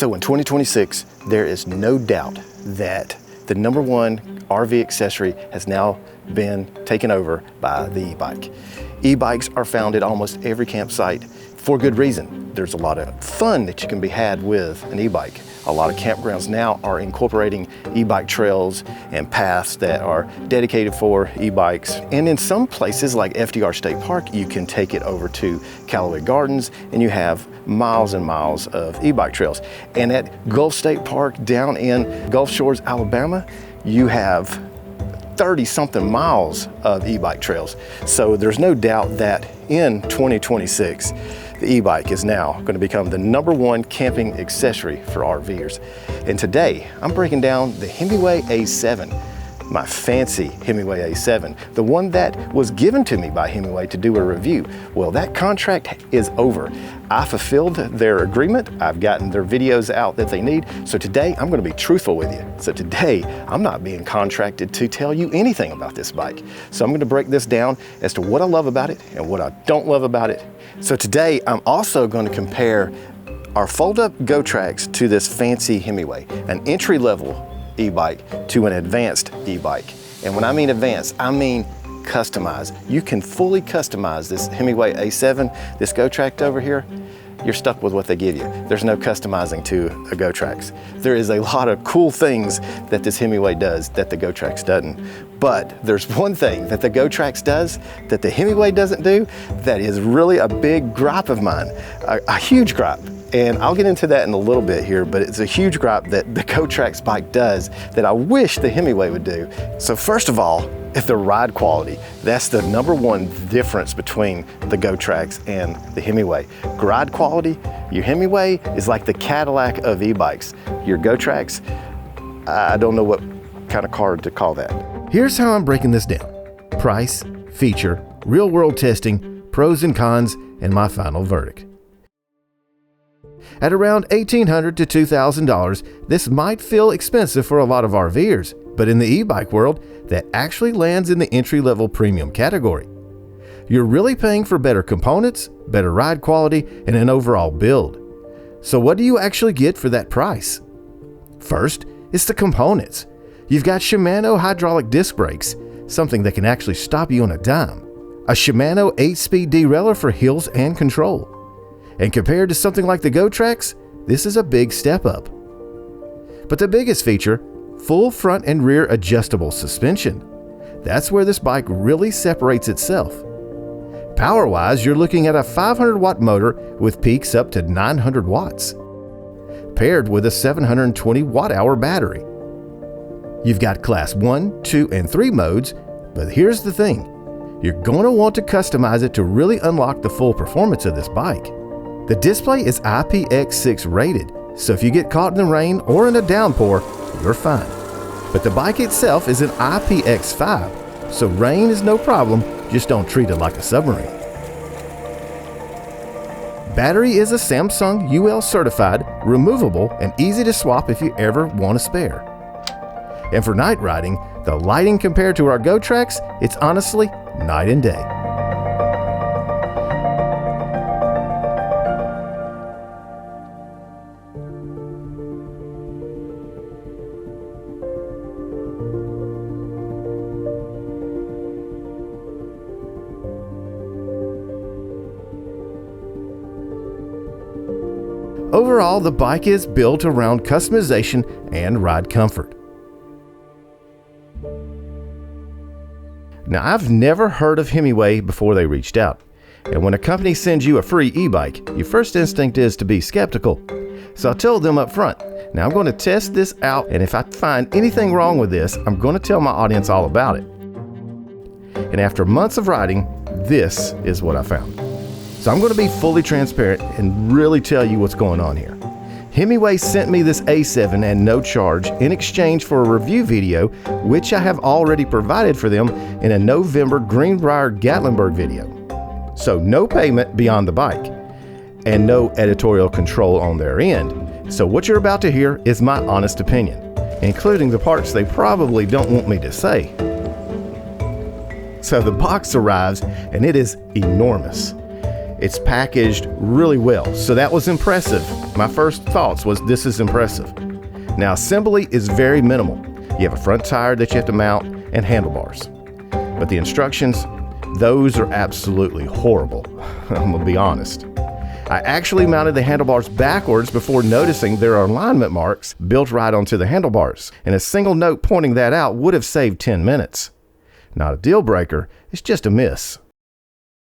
So in 2026, there is no doubt that the #1 RV accessory has now been taken over by the e-bike. E-bikes are found at almost every campsite for good reason. There's a lot of fun that you can be had with an e-bike. A lot of campgrounds now are incorporating e-bike trails and paths that are dedicated for e-bikes. And in some places like FDR State Park, you can take it over to Callaway Gardens and you have miles and miles of e-bike trails. And at Gulf State Park down in Gulf Shores, Alabama, you have 30-something miles of e-bike trails. So there's no doubt that in 2026, the e-bike is now going to become the #1 camping accessory for RVers. And today, I'm breaking down the Himiway A7, my fancy Himiway A7, the one that was given to me by Himiway to do a review. Well, that contract is over. I fulfilled their agreement. I've gotten their videos out that they need. So today, I'm going to be truthful with you. So today, I'm not being contracted to tell you anything about this bike. So I'm going to break this down as to what I love about it and what I don't love about it. So today, I'm also going to compare our fold-up Go Tracks to this fancy Himiway, an entry-level e-bike to an advanced e-bike. And when I mean advanced, I mean customized. You can fully customize this Himiway A7, this Go Track over here. You're stuck with what they give you. There's no customizing to a Go Tracks. There is a lot of cool things that this Himiway does that the Go Tracks doesn't. But there's one thing that the Go Tracks does that the Himiway doesn't do that is really a big gripe of mine, a huge gripe. And I'll get into that in a little bit here, but it's a huge gripe that the Go Tracks bike does that I wish the Himiway would do. So first of all, if the ride quality, that's the #1 difference between the Go Tracks and the Himiway. Ride quality, your Himiway is like the Cadillac of e-bikes. Your Go Tracks, I don't know what kind of car to call that. Here's how I'm breaking this down. Price, feature, real world testing, pros and cons, and my final verdict. At around $1,800 to $2,000, this might feel expensive for a lot of RVers, but in the e-bike world, that actually lands in the entry-level premium category. You're really paying for better components, better ride quality, and an overall build. So what do you actually get for that price? First, it's the components. You've got Shimano hydraulic disc brakes, something that can actually stop you on a dime. A Shimano 8-speed derailleur for hills and control. And compared to something like the Go Tracks, this is a big step up. But the biggest feature, full front and rear adjustable suspension. That's where this bike really separates itself. Power-wise, you're looking at a 500-watt motor with peaks up to 900 watts, paired with a 720 watt-hour battery. You've got Class 1, 2, and 3 modes, but here's the thing. You're going to want to customize it to really unlock the full performance of this bike. The display is IPX6 rated, so if you get caught in the rain or in a downpour, you're fine. But the bike itself is an IPX5, so rain is no problem, just don't treat it like a submarine. Battery is a Samsung UL certified, removable, and easy to swap if you ever want a spare. And for night riding, the lighting compared to our Go Tracks, it's honestly night and day. Overall, the bike is built around customization and ride comfort. Now, I've never heard of Himiway before they reached out. And when a company sends you a free e-bike, your first instinct is to be skeptical. So I told them up front, now I'm going to test this out, and if I find anything wrong with this, I'm going to tell my audience all about it. And after months of riding, this is what I found. So I'm going to be fully transparent and really tell you what's going on here. Himiway sent me this A7 at no charge in exchange for a review video, which I have already provided for them in a November Greenbrier Gatlinburg video. So no payment beyond the bike, and no editorial control on their end. So what you're about to hear is my honest opinion, including the parts they probably don't want me to say. So the box arrives, and it is enormous. It's packaged really well, so that was impressive. My first thoughts was this is impressive. Now, assembly is very minimal. You have a front tire that you have to mount and handlebars. But the instructions, those are absolutely horrible. I'm gonna be honest. I actually mounted the handlebars backwards before noticing there are alignment marks built right onto the handlebars, and a single note pointing that out would have saved 10 minutes. Not a deal breaker, it's just a miss.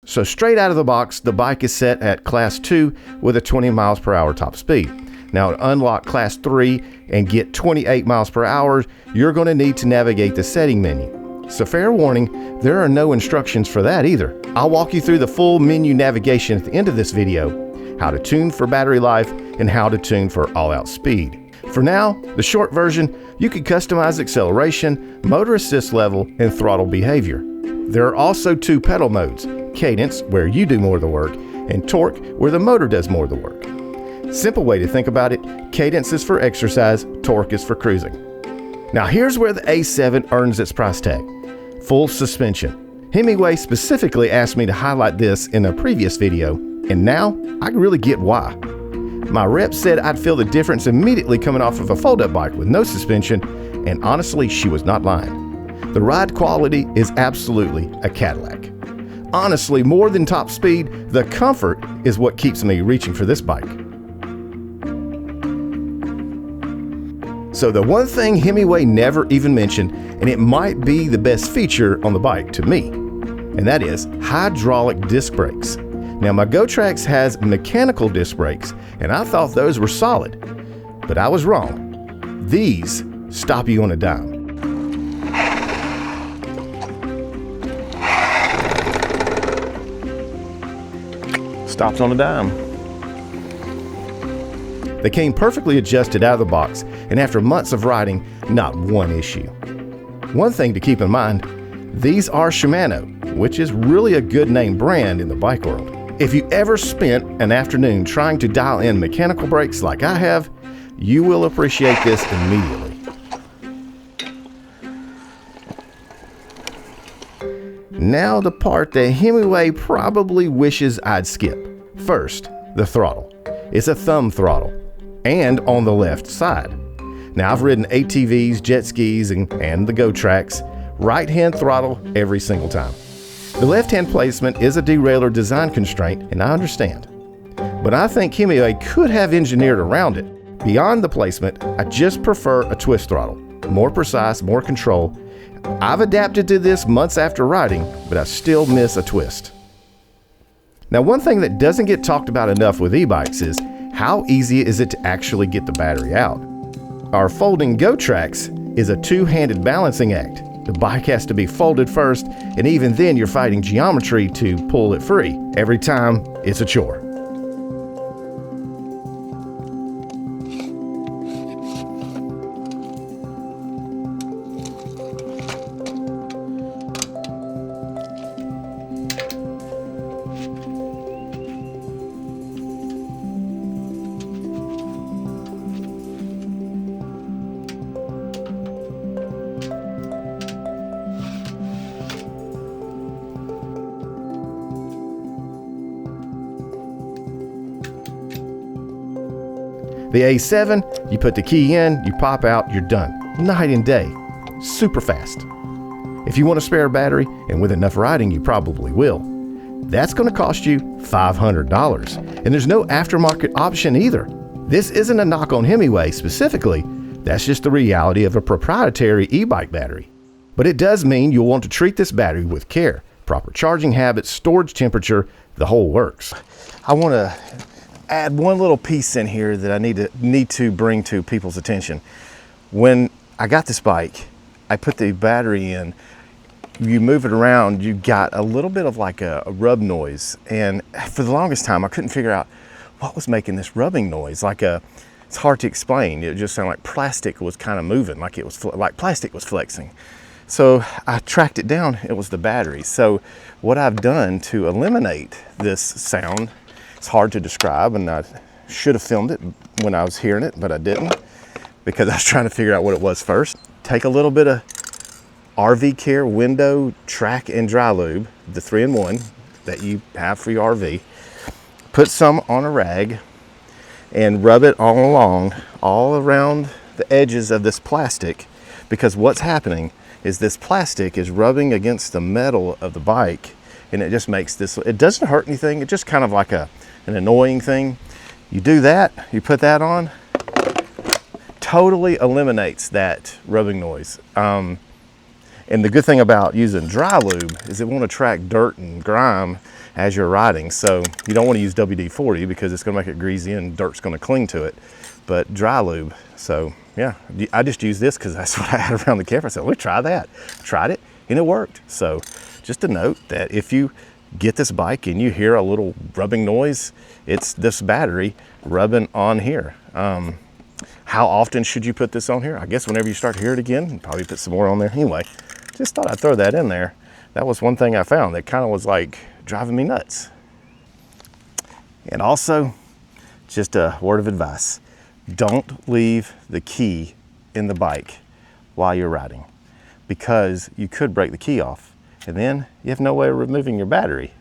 So straight out of the box, the bike is set at Class 2 with a 20 miles per hour top speed. Now to unlock Class 3 and get 28 miles per hour, you're going to need to navigate the setting menu. So fair warning, there are no instructions for that either. I'll walk you through the full menu navigation at the end of this video, how to tune for battery life, and how to tune for all-out speed. For now, the short version, you can customize acceleration, motor assist level, and throttle behavior. There are also 2 pedal modes, cadence, where you do more of the work, and torque, where the motor does more of the work. Simple way to think about it, cadence is for exercise, torque is for cruising. Now here's where the A7 earns its price tag. Full suspension. Himiway specifically asked me to highlight this in a previous video, and now I really get why. My rep said I'd feel the difference immediately coming off of a fold-up bike with no suspension, and honestly, she was not lying. The ride quality is absolutely a Cadillac. Honestly, more than top speed, the comfort is what keeps me reaching for this bike. So the one thing Himiway never even mentioned, and it might be the best feature on the bike to me, and that is hydraulic disc brakes. Now my GoTrax has mechanical disc brakes, and I thought those were solid, but I was wrong. These stop you on a dime. Stops on a dime. They came perfectly adjusted out of the box, and after months of riding, not one issue. One thing to keep in mind, these are Shimano, which is really a good name brand in the bike world. If you ever spent an afternoon trying to dial in mechanical brakes like I have, you will appreciate this immediately. Now the part that Himiway probably wishes I'd skip. First, the throttle. It's a thumb throttle, and on the left side. Now I've ridden ATVs, jet skis, and the GoTrax, right-hand throttle every single time. The left-hand placement is a derailleur design constraint, and I understand. But I think Himiway could have engineered around it. Beyond the placement, I just prefer a twist throttle. More precise, more control. I've adapted to this months after riding, but I still miss a twist. Now one thing that doesn't get talked about enough with e-bikes is how easy is it to actually get the battery out. Our folding GoTrax is a two-handed balancing act. The bike has to be folded first, and even then you're fighting geometry to pull it free. Every time, it's a chore. The A7, you put the key in, you pop out, you're done. Night and day. Super fast. If you want a spare battery, and with enough riding you probably will, that's going to cost you $500. And there's no aftermarket option either. This isn't a knock on Himiway specifically, that's just the reality of a proprietary e-bike battery. But it does mean you'll want to treat this battery with care. Proper charging habits, storage temperature, the whole works. I want to add one little piece in here that I need to bring to people's attention. When I got this bike, I put the battery in. You move it around, you got a little bit of like a rub noise, and for the longest time I couldn't figure out what was making this rubbing noise. It's hard to explain. It just sounded like plastic was kind of moving, like it was like plastic was flexing. So I tracked it down. It was the battery. So what I've done to eliminate this sound, it's hard to describe, and I should have filmed it when I was hearing it, but I didn't because I was trying to figure out what it was first. Take a little bit of RV Care window, track, and dry lube, the 3-in-1 that you have for your RV. put some on a rag and rub it all around the edges of this plastic, because what's happening is this plastic is rubbing against the metal of the bike, and it just makes this, it doesn't hurt anything, it's just kind of like an annoying thing. You do that, you put that on, totally eliminates that rubbing noise. And the good thing about using dry lube is it won't attract dirt and grime as you're riding. So you don't want to use WD-40 because it's going to make it greasy and dirt's going to cling to it, but dry lube. So yeah, I just use this because that's what I had around the camper. I said, let's try that. Tried it and it worked. So just a note that if you get this bike and you hear a little rubbing noise, it's this battery rubbing on here. How often should you put this on here? I guess whenever you start to hear it again, probably put some more on there. Anyway, just thought I'd throw that in there. That was one thing I found that kind of was like driving me nuts. And also, just a word of advice. Don't leave the key in the bike while you're riding, because you could break the key off and then you have no way of removing your battery.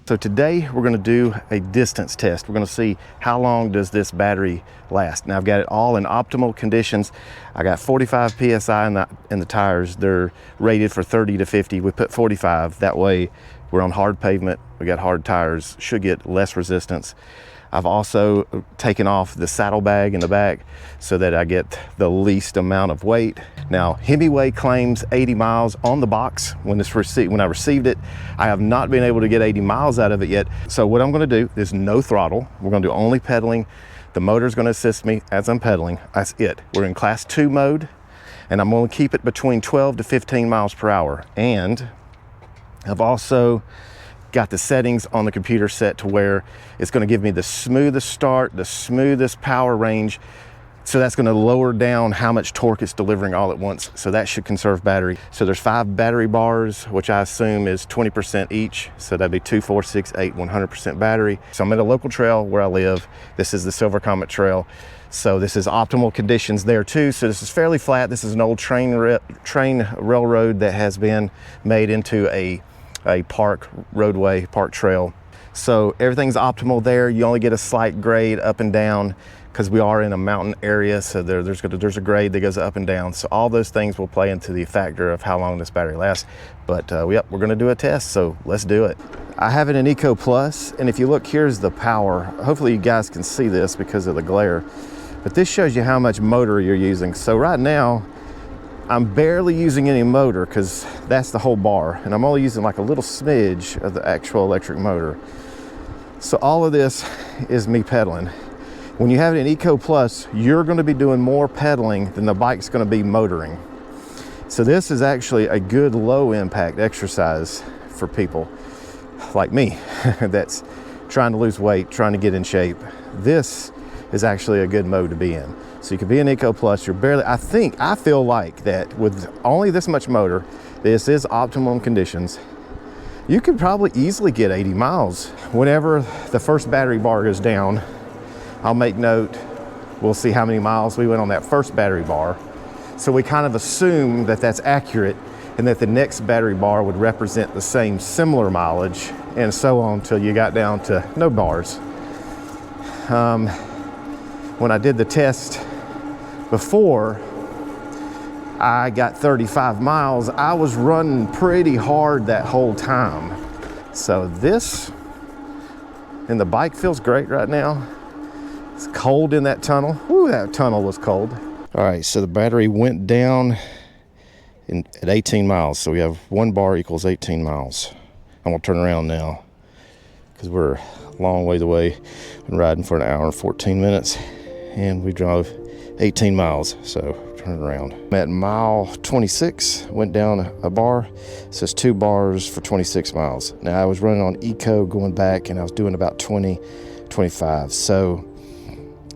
So today we're going to do a distance test. We're going to see how long does this battery last. Now I've got it all in optimal conditions. I got 45 PSI in the tires. They're rated for 30 to 50. We put 45. That way we're on hard pavement. We got hard tires, should get less resistance. I've also taken off the saddlebag in the back so that I get the least amount of weight. Now, Himiway claims 80 miles on the box when I received it. I have not been able to get 80 miles out of it yet. So what I'm gonna do is no throttle. We're gonna do only pedaling. The motor's gonna assist me as I'm pedaling. That's it. We're in class 2 mode, and I'm gonna keep it between 12 to 15 miles per hour. And I've also got the settings on the computer set to where it's going to give me the smoothest start, the smoothest power range. So that's going to lower down how much torque it's delivering all at once. So that should conserve battery. So there's 5 battery bars, which I assume is 20% each. So that'd be 2, 4, 6, 8, 100% battery. So I'm at a local trail where I live. This is the Silver Comet Trail. So this is optimal conditions there too. So this is fairly flat. This is an old train railroad that has been made into a park roadway, park trail. So everything's optimal there. You only get a slight grade up and down because we are in a mountain area. So there's a grade that goes up and down. So all those things will play into the factor of how long this battery lasts. But yep, we're gonna do a test, so let's do it. I have it in Eco Plus, and if you look, here's the power. Hopefully you guys can see this because of the glare, but this shows you how much motor you're using. So right now, I'm barely using any motor because that's the whole bar, and I'm only using like a little smidge of the actual electric motor. So all of this is me pedaling. When you have it in Eco Plus, you're going to be doing more pedaling than the bike's going to be motoring. So this is actually a good low impact exercise for people like me that's trying to lose weight, trying to get in shape. This is actually a good mode to be in. So you can be in Eco Plus, you're barely, I feel like that with only this much motor, this is optimum conditions. You could probably easily get 80 miles. Whenever the first battery bar goes down, I'll make note, we'll see how many miles we went on that first battery bar. So we kind of assume that that's accurate and that the next battery bar would represent the same similar mileage, and so on till you got down to no bars. When I did the test before, I got 35 miles. I was running pretty hard that whole time. So this, and the bike feels great right now. It's cold in that tunnel. Ooh, that tunnel was cold. All right, so the battery went down at 18 miles. So we have 1 bar equals 18 miles. I'm gonna turn around now because we're a long ways away. Been riding for an hour and 14 minutes. And we drove 18 miles, so turn it around. I'm at mile 26, went down a bar. It says 2 bars for 26 miles. Now I was running on Eco going back, and I was doing about 20, 25. So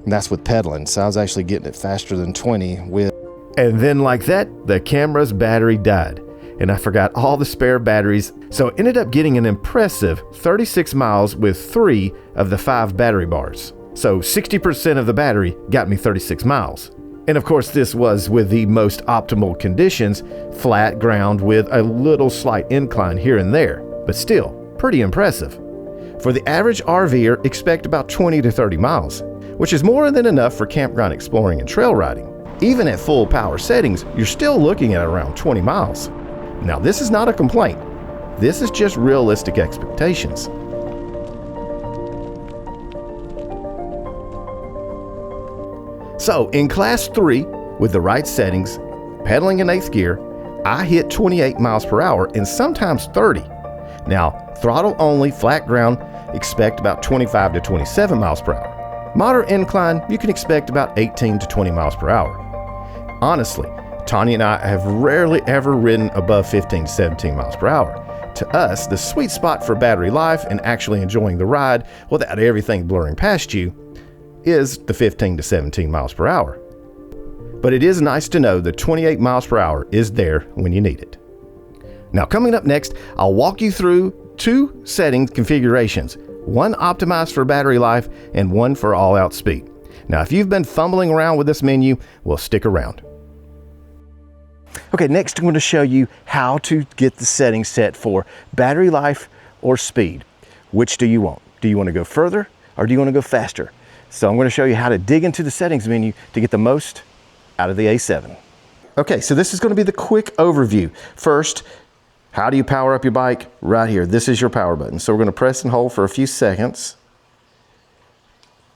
that's with pedaling. So I was actually getting it faster than 20 with. And then like that, the camera's battery died, and I forgot all the spare batteries. So I ended up getting an impressive 36 miles with 3 of the 5 battery bars. So 60% of the battery got me 36 miles. And of course, this was with the most optimal conditions, flat ground with a little slight incline here and there, but still pretty impressive. For the average RVer, expect about 20 to 30 miles, which is more than enough for campground exploring and trail riding. Even at full power settings, you're still looking at around 20 miles. Now, this is not a complaint. This is just realistic expectations. So, in Class 3, with the right settings, pedaling in 8th gear, I hit 28 miles per hour and sometimes 30. Now, throttle only, flat ground, expect about 25 to 27 miles per hour. Moderate incline, you can expect about 18 to 20 miles per hour. Honestly, Tanya and I have rarely ever ridden above 15 to 17 miles per hour. To us, the sweet spot for battery life and actually enjoying the ride without everything blurring past you is the 15 to 17 miles per hour. But it is nice to know the 28 miles per hour is there when you need it. Now, coming up next, I'll walk you through 2 setting configurations, one optimized for battery life and one for all-out speed. Now, if you've been fumbling around with this menu, well, stick around. Okay, next I'm going to show you how to get the settings set for battery life or speed. Which do you want? Do you want to go further or do you want to go faster? So I'm going to show you how to dig into the settings menu to get the most out of the A7. Okay, so this is going to be the quick overview. First, how do you power up your bike? Right here, this is your power button. So we're going to press and hold for a few seconds.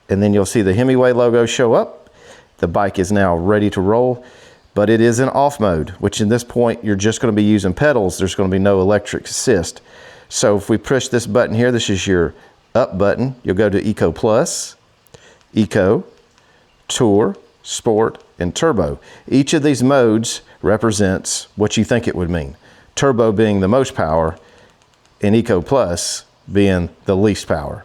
And then you'll see the Himiway logo show up. The bike is now ready to roll, but it is in off mode, which in this point, you're just going to be using pedals. There's going to be no electric assist. So if we push this button here, this is your up button. You'll go to Eco Plus, Eco, Tour, Sport, and Turbo. Each of these modes represents what you think it would mean. Turbo being the most power, and Eco Plus being the least power.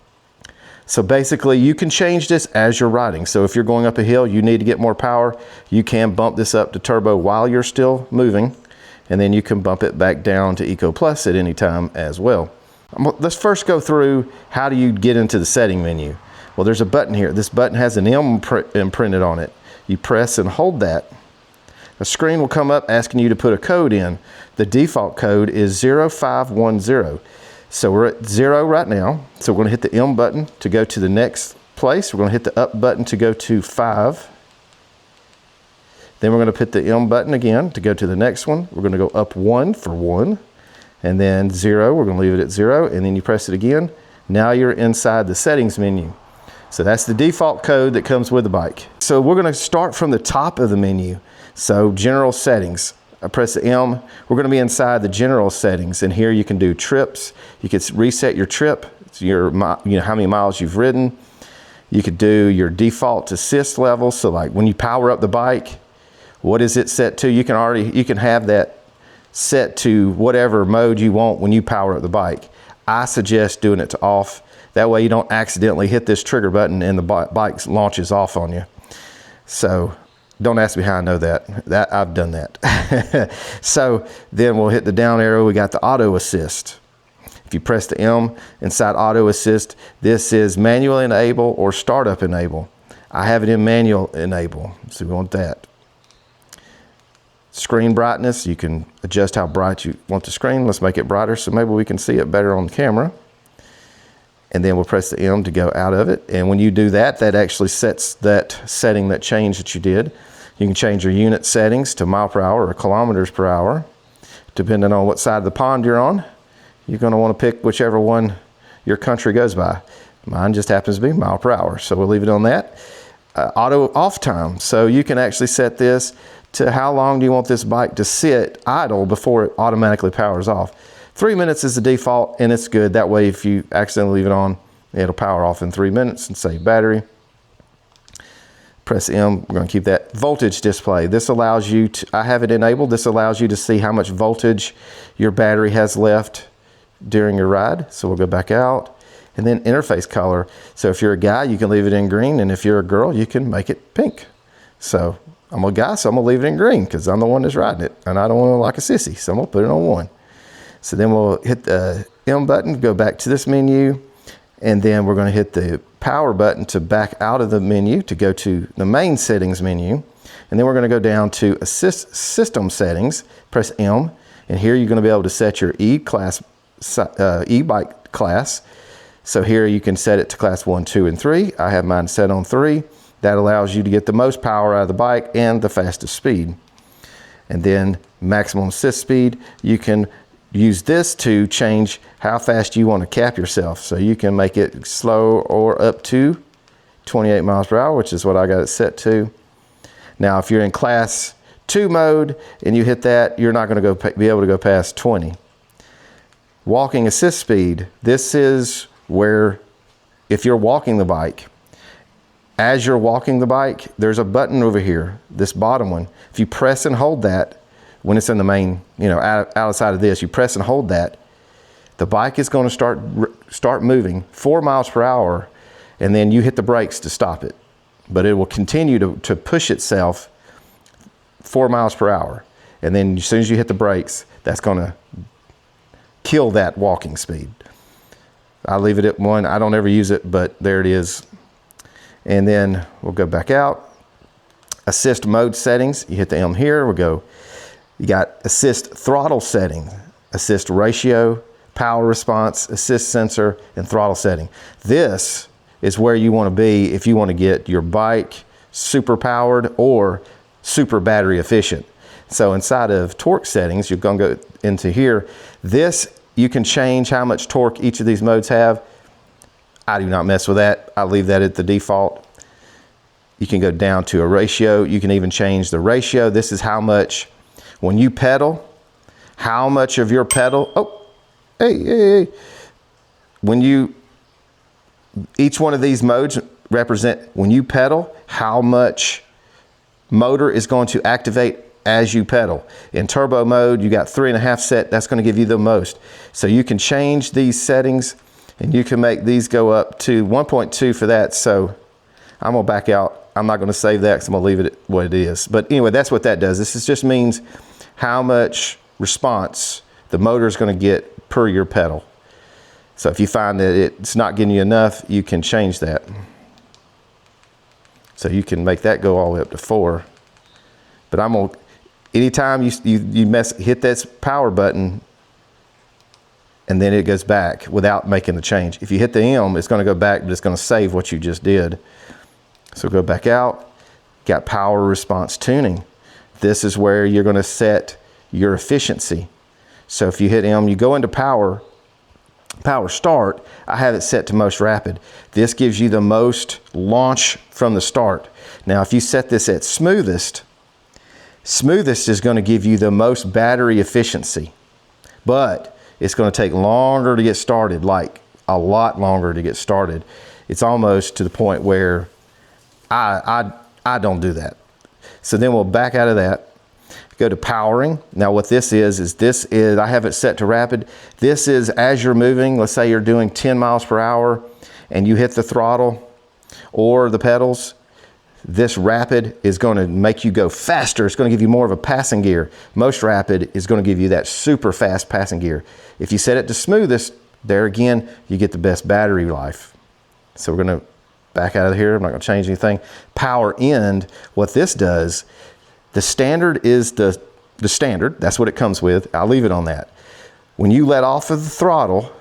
So basically, you can change this as you're riding. So if you're going up a hill, you need to get more power, you can bump this up to Turbo while you're still moving, and then you can bump it back down to Eco Plus at any time as well. Let's first go through how do you get into the setting menu. Well, there's a button here. This button has an M imprinted on it. You press and hold that. A screen will come up asking you to put a code in. The default code is 0510. So we're at 0 right now. So we're going to hit the M button to go to the next place. We're going to hit the up button to go to 5. Then we're going to hit the M button again to go to the next one. We're going to go up 1 for 1. And then 0, we're going to leave it at 0. And then you press it again. Now you're inside the settings menu. So that's the default code that comes with the bike. So we're going to start from the top of the menu. So general settings. I press the M. We're going to be inside the general settings, and here you can do trips. You can reset your trip, your how many miles you've ridden. You could do your default assist level. So like when you power up the bike, what is it set to? You can have that set to whatever mode you want when you power up the bike. I suggest doing it to off. That way you don't accidentally hit this trigger button and the bike launches off on you. So don't ask me how I know that. I've done that. So then we'll hit the down arrow. We got the auto assist. If you press the M inside auto assist, this is manual enable or startup enable. I have it in manual enable, so we want that. Screen brightness, you can adjust how bright you want the screen. Let's make it brighter so maybe we can see it better on the camera. And then we'll press the M to go out of it. And when you do that, that actually sets that setting, that change that you did. You can change your unit settings to mile per hour or kilometers per hour. Depending on what side of the pond you're on, you're going to want to pick whichever one your country goes by. Mine just happens to be mile per hour, so we'll leave it on that. Auto off time. So you can actually set this to how long do you want this bike to sit idle before it automatically powers off. 3 minutes is the default, and it's good. That way, if you accidentally leave it on, it'll power off in 3 minutes and save battery. Press M, we're going to keep that voltage display. This allows you to, I have it enabled, this allows you to see how much voltage your battery has left during your ride. So we'll go back out. And then interface color. So if you're a guy, you can leave it in green, and if you're a girl, you can make it pink. So I'm a guy, so I'm going to leave it in green because I'm the one that's riding it, and I don't want to look like a sissy, so I'm going to put it on 1. So then we'll hit the M button, go back to this menu, and then we're going to hit the power button to back out of the menu to go to the main settings menu. And then we're going to go down to assist system settings, press M, and here you're going to be able to set your E-bike class. So here you can set it to class 1, 2, and 3. I have mine set on 3. That allows you to get the most power out of the bike and the fastest speed. And then maximum assist speed, you can use this to change how fast you want to cap yourself. So you can make it slow or up to 28 miles per hour, which is what I got it set to. Now, if you're in class 2 mode and you hit that, you're not going to be able to go past 20. Walking assist speed, this is where if you're walking the bike, as you're walking the bike, there's a button over here, this bottom one. If you press and hold that, when it's in the main, you know, outside of this, you press and hold that, the bike is going to start moving 4 miles per hour, and then you hit the brakes to stop it. But it will continue to push itself 4 miles per hour. And then as soon as you hit the brakes, that's going to kill that walking speed. I leave it at 1. I don't ever use it, but there it is. And then we'll go back out. Assist mode settings. You hit the M here. We'll go. You got assist throttle setting, assist ratio, power response, assist sensor, and throttle setting. This is where you want to be if you want to get your bike super powered or super battery efficient. So inside of torque settings, you're going to go into here. This, you can change how much torque each of these modes have. I do not mess with that. I leave that at the default. You can go down to a ratio. You can even change the ratio. This is how much, when you pedal, how much of your pedal, when you, each one of these modes represent, when you pedal, how much motor is going to activate as you pedal. In turbo mode, you got 3.5 set, that's going to give you the most. So you can change these settings and you can make these go up to 1.2 for that. So I'm gonna back out. I'm not gonna save that because I'm gonna leave it at what it is. But anyway, that's what that does. This just means how much response the motor is gonna get per your pedal. So if you find that it's not getting you enough, you can change that. So you can make that go all the way up to 4. But I'm gonna, anytime you hit that power button, and then it goes back without making the change. If you hit the M, it's gonna go back, but it's gonna save what you just did. So go back out, got power response tuning. This is where you're gonna set your efficiency. So if you hit M, you go into power start, I have it set to most rapid. This gives you the most launch from the start. Now, if you set this at smoothest is gonna give you the most battery efficiency, but it's going to take longer to get started, like a lot longer to get started. It's almost to the point where I don't do that. So then we'll back out of that, go to powering. Now what this is I have it set to rapid. This is as you're moving, let's say you're doing 10 miles per hour and you hit the throttle or the pedals. This rapid is going to make you go faster. It's going to give you more of a passing gear. Most rapid is going to give you that super fast passing gear. If you set it to smoothest, there again, you get the best battery life. So we're going to back out of here. I'm not going to change anything. Power end, what this does, the standard is the standard. That's what it comes with. I'll leave it on that. When you let off of the throttle,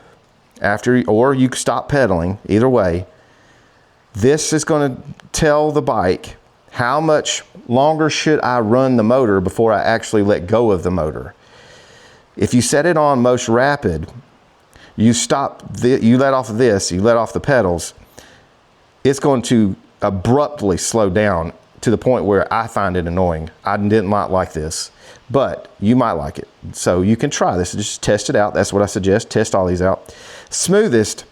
or you stop pedaling, either way, this is going to tell the bike how much longer should I run the motor before I actually let go of the motor. If you set it on most rapid, you let off of this, you let off the pedals, it's going to abruptly slow down to the point where I find it annoying. I did not like this, but you might like it. So you can try this, just test it out. That's what I suggest, test all these out. Smoothest,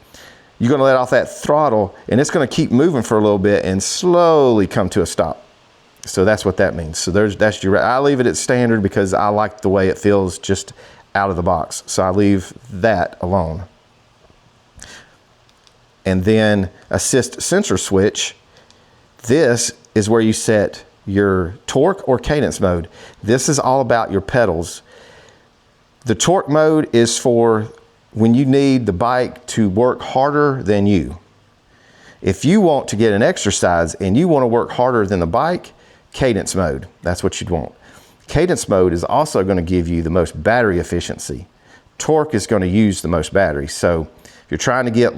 you're going to let off that throttle and it's going to keep moving for a little bit and slowly come to a stop. So that's what that means. So that's your, I leave it at standard because I like the way it feels just out of the box. So I leave that alone. And then assist sensor switch. This is where you set your torque or cadence mode. This is all about your pedals. The torque mode is for when you need the bike to work harder than you. If you want to get an exercise and you want to work harder than the bike, cadence mode, that's what you'd want. Cadence mode is also going to give you the most battery efficiency. Torque is going to use the most battery. So if you're trying to get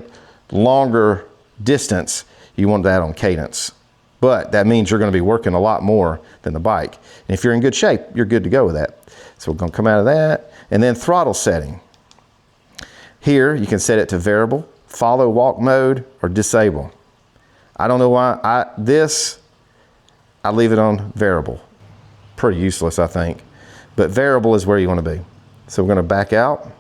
longer distance, you want that on cadence. But that means you're going to be working a lot more than the bike. And if you're in good shape, you're good to go with that. So we're going to come out of that. And then throttle setting. Here, you can set it to variable, follow walk mode, or disable. I don't know why. I leave it on variable. Pretty useless, I think. But variable is where you want to be. So we're going to back out.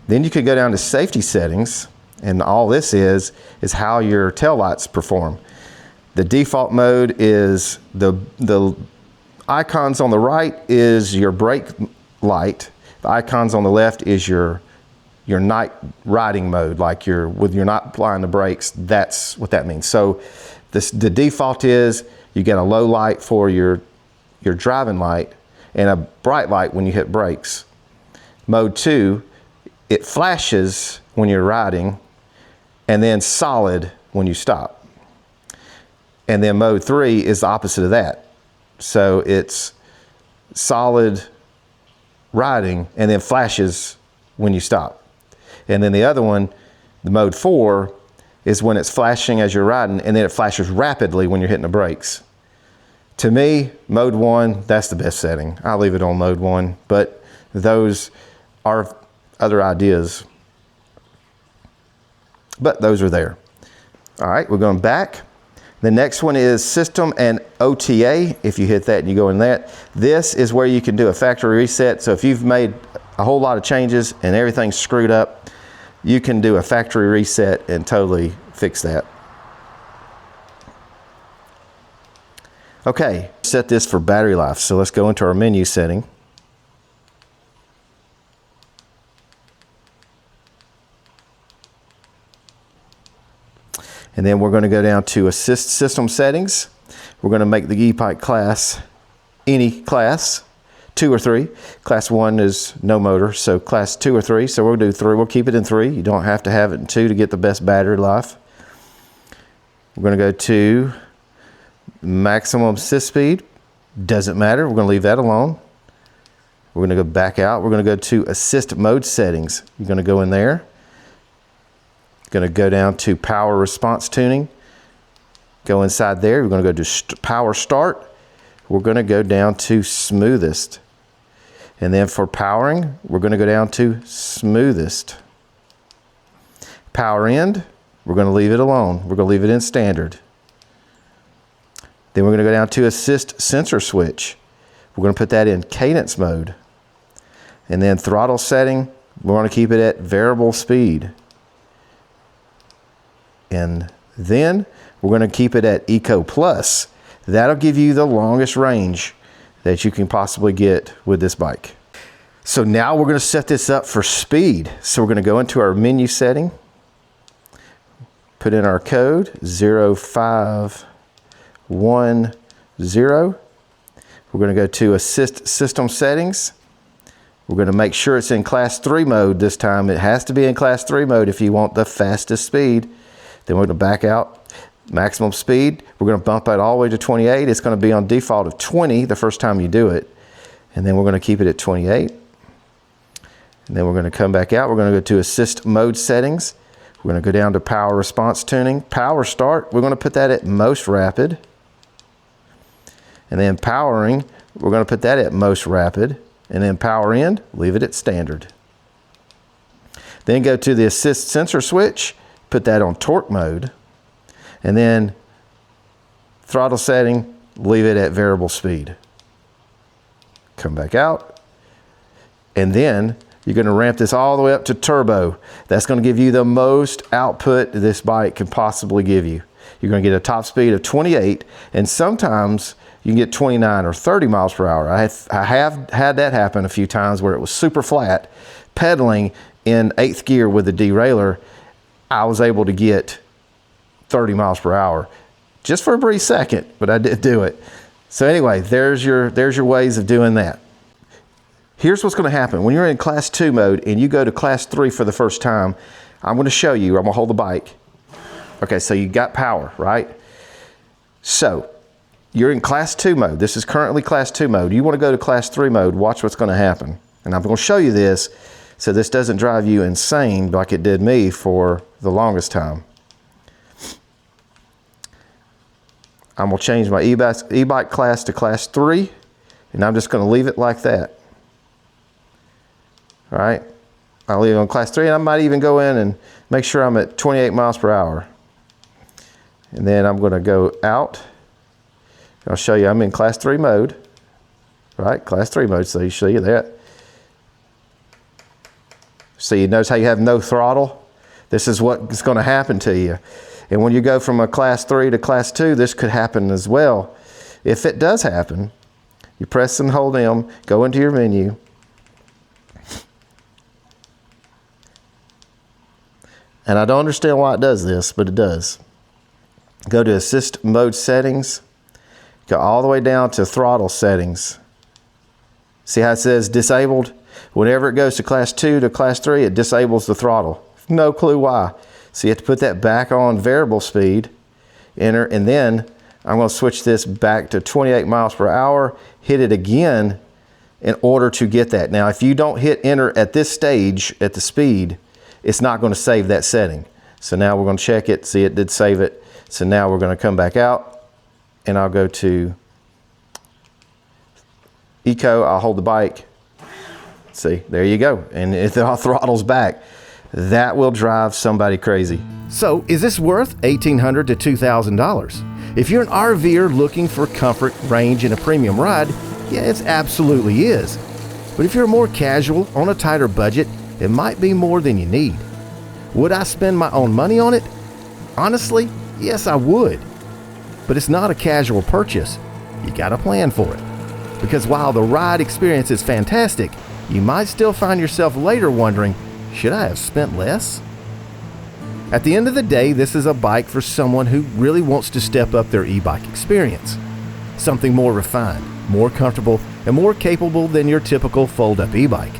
Then you could go down to safety settings. And all this is how your taillights perform. The default mode is the icons on the right is your brake light. The icons on the left is your night riding mode, like you're not applying the brakes. That's what that means. So the default is you get a low light for your driving light and a bright light when you hit brakes. Mode 2, it flashes when you're riding and then solid when you stop. And then mode 3 is the opposite of that. So it's solid riding and then flashes when you stop. And then the other one, the mode 4, is when it's flashing as you're riding and then it flashes rapidly when you're hitting the brakes. To me, mode 1, that's the best setting. I'll leave it on mode 1, but those are other ideas. But those are there. All right, we're going back. The next one is system and OTA. If you hit that and you go in that, this is where you can do a factory reset. So if you've made a whole lot of changes and everything's screwed up, you can do a factory reset and totally fix that. Okay, set this for battery life. So let's go into our menu setting. And then we're going to go down to assist system settings. We're going to make the e-bike class any class, 2 or 3. Class 1 is no motor, so class 2 or 3. So we'll do 3. We'll keep it in 3. You don't have to have it in 2 to get the best battery life. We're going to go to maximum assist speed. Doesn't matter. We're going to leave that alone. We're going to go back out. We're going to go to assist mode settings. You're going to go in there. Going to go down to power response tuning. Go inside there. We're going to go to power start. We're going to go down to smoothest. And then for powering, we're going to go down to smoothest. Power end, we're going to leave it alone. We're going to leave it in standard. Then we're going to go down to assist sensor switch. We're going to put that in cadence mode. And then throttle setting, we're going to keep it at variable speed. And then we're going to keep it at Eco Plus. That'll give you the longest range that you can possibly get with this bike. So now we're going to set this up for speed. So we're going to go into our menu setting, put in our code 0510. We're going to go to assist system settings. We're going to make sure it's in class 3 mode this time. It has to be in class 3 mode if you want the fastest speed. Then we're going to back out, maximum speed. We're going to bump it all the way to 28. It's going to be on default of 20 the first time you do it. And then we're going to keep it at 28. And then we're going to come back out. We're going to go to assist mode settings. We're going to go down to power response tuning. Power start, we're going to put that at most rapid. And then powering, we're going to put that at most rapid. And then power end, leave it at standard. Then go to the assist sensor switch. Put that on torque mode, and then throttle setting, leave it at variable speed. Come back out, and then you're going to ramp this all the way up to turbo. That's going to give you the most output this bike can possibly give you. You're going to get a top speed of 28, and sometimes you can get 29 or 30 miles per hour. I have had that happen a few times where it was super flat, pedaling in 8th gear with the derailleur. I was able to get 30 miles per hour just for a brief second, but I did do it. So anyway, there's your ways of doing that. Here's what's going to happen. When you're in class 2 mode and you go to class 3 for the first time, I'm going to show you. I'm going to hold the bike. Okay, so you got power, right? So you're in class 2 mode. This is currently class 2 mode. You want to go to class 3 mode, watch what's going to happen. And I'm going to show you this so this doesn't drive you insane like it did me for the longest time. I'm gonna change my e-bike class to class 3, and I'm just gonna leave it like that. All right, I'll leave it on class 3, and I might even go in and make sure I'm at 28 miles per hour. And then I'm gonna go out. I'll show you I'm in class 3 mode, right? Class 3 mode, so you show you that. So you notice how you have no throttle? This is what's gonna happen to you. And when you go from a class 3 to class 2, this could happen as well. If it does happen, you press and hold M, go into your menu. And I don't understand why it does this, but it does. Go to assist mode settings, go all the way down to throttle settings. See how it says disabled? Whenever it goes to class 2 to class 3, it disables the throttle. No clue why. So you have to put that back on variable speed, enter, and then I'm going to switch this back to 28 miles per hour, hit it again in order to get that. Now, if you don't hit enter at this stage, at the speed, it's not going to save that setting. So now we're going to check it, see it did save it. So now we're going to come back out, and I'll go to Eco, I'll hold the bike. See, there you go. And if the throttle's back, that will drive somebody crazy. So is this worth $1,800 to $2,000? If you're an RVer looking for comfort, range, and a premium ride, yeah, it absolutely is. But if you're more casual, on a tighter budget, it might be more than you need. Would I spend my own money on it? Honestly, yes, I would. But it's not a casual purchase. You gotta plan for it. Because while the ride experience is fantastic, you might still find yourself later wondering, should I have spent less? At the end of the day, this is a bike for someone who really wants to step up their e-bike experience. Something more refined, more comfortable, and more capable than your typical fold-up e-bike.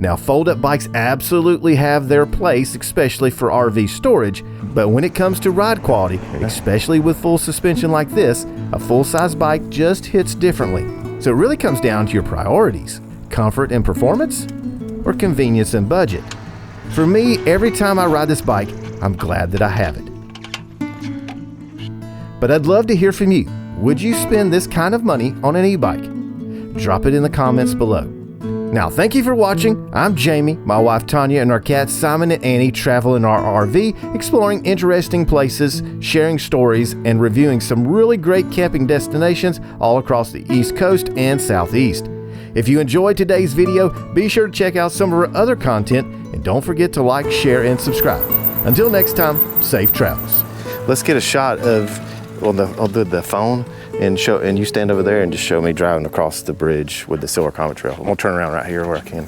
Now, fold-up bikes absolutely have their place, especially for RV storage, but when it comes to ride quality, especially with full suspension like this, a full-size bike just hits differently. So it really comes down to your priorities: comfort and performance, or convenience and budget. For me, every time I ride this bike, I'm glad that I have it. But I'd love to hear from you. Would you spend this kind of money on an e-bike? Drop it in the comments below. Now, thank you for watching. I'm Jamie, my wife Tanya, and our cats Simon and Annie travel in our RV, exploring interesting places, sharing stories, and reviewing some really great camping destinations all across the East Coast and Southeast. If you enjoyed today's video, be sure to check out some of our other content, and don't forget to like, share, and subscribe. Until next time, safe travels. Let's get a shot of, I'll do the phone and you stand over there and just show me driving across the bridge with the Silver Comet Trail. I'm gonna turn around right here where I can.